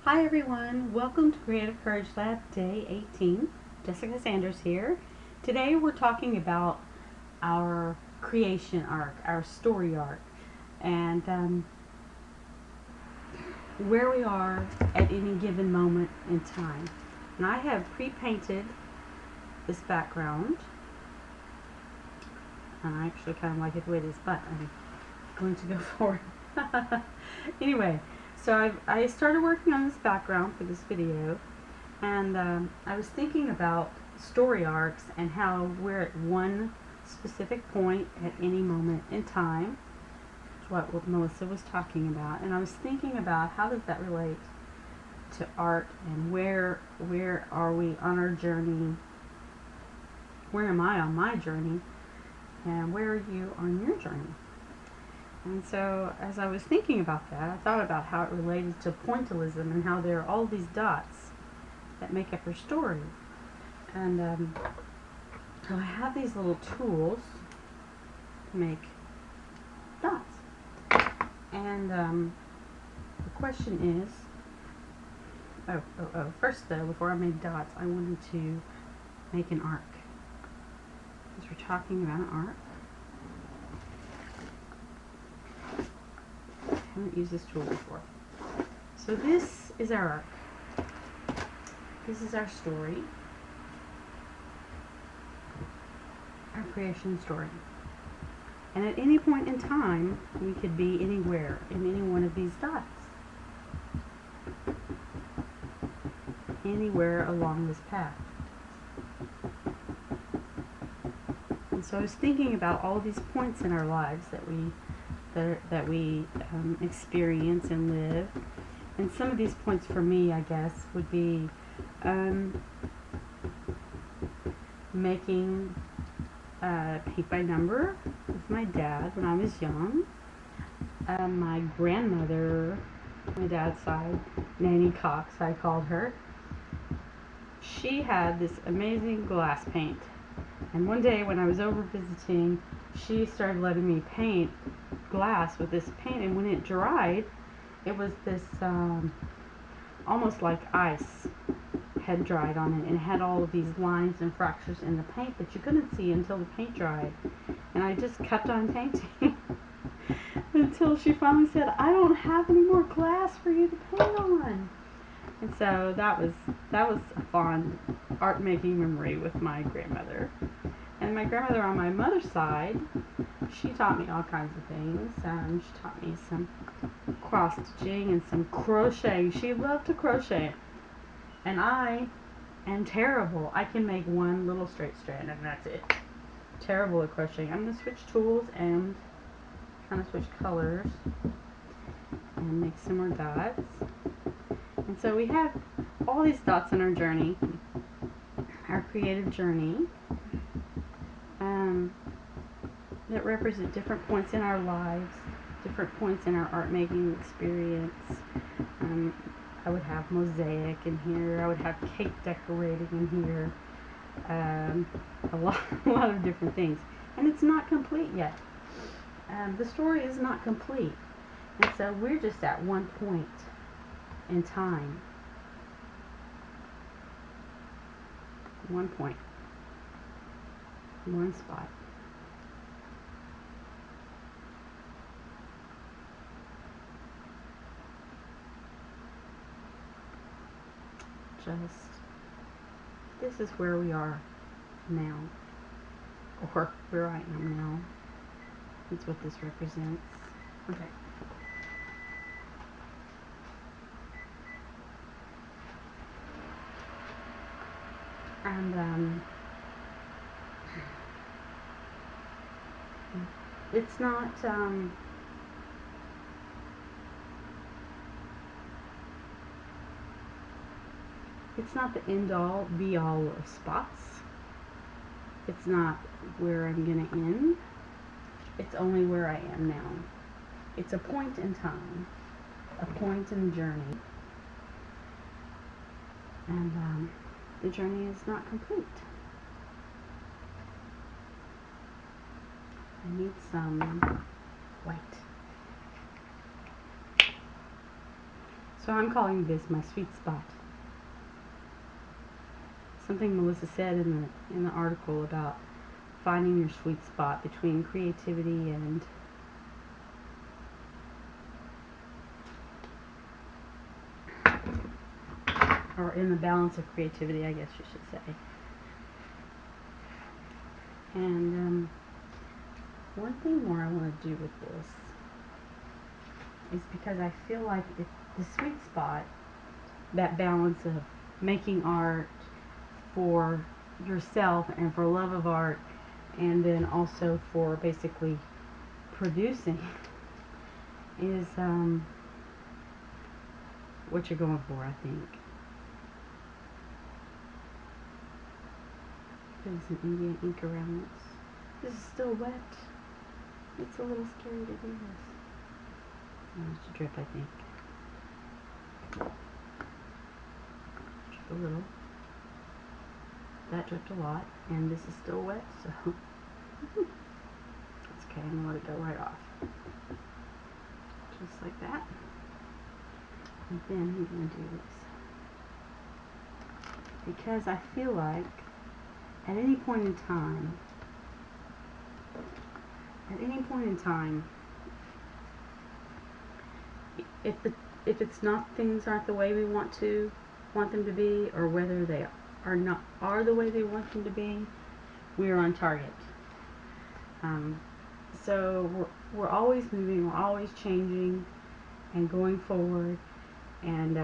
Hi everyone, welcome to Creative Courage Lab Day 18. Jessica Sanders here. Today we're talking about our creation arc, our story arc, and where we are at any given moment in time. And I have pre-painted this background, and I actually kind of like it the way it is, but I'm going to go for it. Anyway, so I started working on this background for this video, and I was thinking about story arcs and how we're at one specific point at any moment in time, which is what Melissa was talking about, and I was thinking about how does that relate to art, and where are we on our journey, where am I on my journey, and where are you on your journey? And so as I was thinking about that, I thought about how it related to pointillism and how there are all these dots that make up your story. And so I have these little tools to make dots. And the question is, first though, before I make dots, I wanted to make an arc. Because we're talking about an arc. I haven't used this tool before. So this is our arc. This is our story. Our creation story. And at any point in time, we could be anywhere in any one of these dots. Anywhere along this path. And so I was thinking about all these points in our lives that we experience and live. And some of these points for me, I guess, would be making paint by number with my dad when I was young. My grandmother, my dad's side, Nanny Cox, I called her. She had this amazing glass paint. And one day when I was over visiting, she started letting me paint glass with this paint, and when it dried, it was this almost like ice had dried on it, and it had all of these lines and fractures in the paint that you couldn't see until the paint dried. And I just kept on painting until she finally said, "I don't have any more glass for you to paint on." And so that was a fond art making memory with my grandmother. And my grandmother on my mother's side, she taught me all kinds of things. She taught me some cross stitching and some crocheting. She loved to crochet. And I am terrible. I can make one little straight strand and that's it. Terrible at crocheting. I'm going to switch tools and kind of switch colors and make some more dots. And so we have all these dots on our journey, our creative journey, that represent different points in our lives, different points in our art making experience. I would have mosaic in here, I would have cake decorating in here, a lot of different things. And it's not complete yet. The story is not complete. And so we're just at one point in time. One point. One spot. This is where we are now, or where I am now. That's what this represents. Okay. And it's not it's not the end-all, be-all of spots. It's not where I'm going to end. It's only where I am now. It's a point in time, a point in the journey. And the journey is not complete. I need some white. So I'm calling this my sweet spot. Something Melissa said in the article about finding your sweet spot between creativity and or in the balance of creativity, I guess you should say. And one thing more I want to do with this is because I feel like the sweet spot, that balance of making art for yourself and for love of art, and then also for basically producing, is what you're going for, I think. Putting some Indian ink around this. This is still wet. It's a little scary to do this. It's a drip, I think. Drip a little. That dripped a lot, and this is still wet, so it's okay. I'm gonna let it go right off, just like that. And then I'm gonna do this because I feel like at any point in time, if it's not, things aren't the way we want them to be, or whether they are the way they want them to be, we are on target. So we're always moving, we're always changing and going forward, and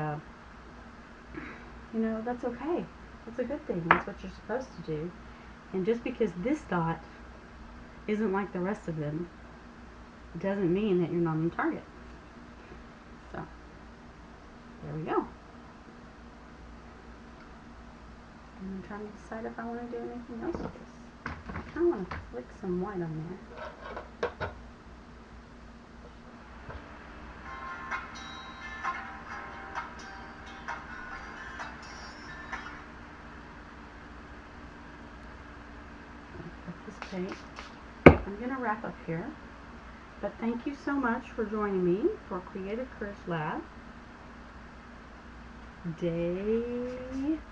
you know, that's okay. That's a good thing. That's what you're supposed to do. And just because this dot isn't like the rest of them, it doesn't mean that you're not on target. So there we go. I'm trying to decide if I want to do anything else with this. I kind of want to flick some white on there. Put this paint. I'm going to wrap up here. But thank you so much for joining me for Creative Courage Lab, Day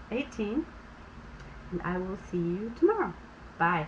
18. And I will see you tomorrow. Bye.